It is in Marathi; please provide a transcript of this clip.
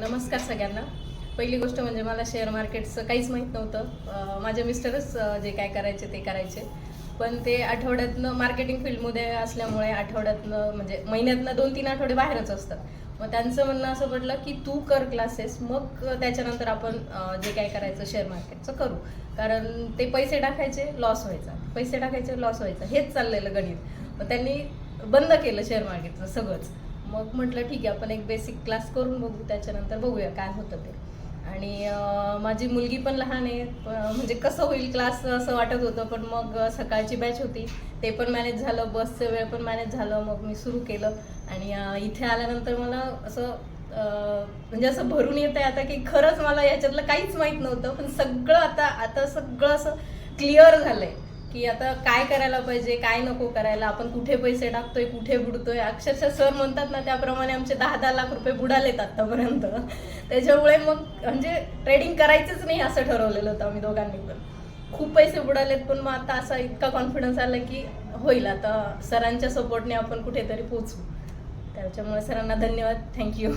नमस्कार सगळ्यांना. पहिली गोष्ट म्हणजे मला शेअर मार्केटचं काहीच माहीत नव्हतं. माझे मिस्टरच जे काय करायचे ते करायचे. पण ते आठवड्यातनं मार्केटिंग फील्डमध्ये असल्यामुळे आठवड्यातनं म्हणजे महिन्यातनं 2-3 आठवडे बाहेरच असतात. मग त्यांचं म्हणणं असं पडलं की तू कर क्लासेस, मग त्याच्यानंतर आपण जे काय करायचं शेअर मार्केटचं करू. कारण ते पैसे टाकायचे लॉस व्हायचा, पैसे टाकायचे लॉस व्हायचा, हेच चाललेलं गणित. मग त्यांनी बंद केलं शेअर मार्केटचं सगळंच. मग म्हटलं ठीक आहे, आपण एक बेसिक क्लास करून बघू, त्याच्यानंतर बघूया काय होतं ते. आणि माझी मुलगी पण लहान आहे, म्हणजे कसं होईल क्लास असं वाटत होतं. पण मग सकाळची बॅच होती, ते पण मॅनेज झालं, बसचं वेळ पण मॅनेज झालं. मग मी सुरू केलं आणि इथे आल्यानंतर मला असं म्हणजे असं भरून येत आहे आता की खरंच मला याच्यातलं काहीच माहीत नव्हतं. पण सगळं आता सगळं असं क्लिअर झालंय की आता काय करायला पाहिजे, काय नको करायला, आपण कुठे पैसे टाकतोय, कुठे बुडतोय. अक्षरशः सर म्हणतात ना त्याप्रमाणे आमचे 10-10 लाख रुपये बुडालेत आतापर्यंत. त्याच्यामुळे मग म्हणजे ट्रेडिंग करायचंच नाही असं ठरवलेलं होतं आम्ही दोघांनी पण. खूप पैसे बुडालेत, पण मग आता असा इतका कॉन्फिडन्स आला की होईल, आता सरांच्या सपोर्टने आपण कुठेतरी पोचू. त्याच्यामुळे सरांना धन्यवाद, थँक्यू.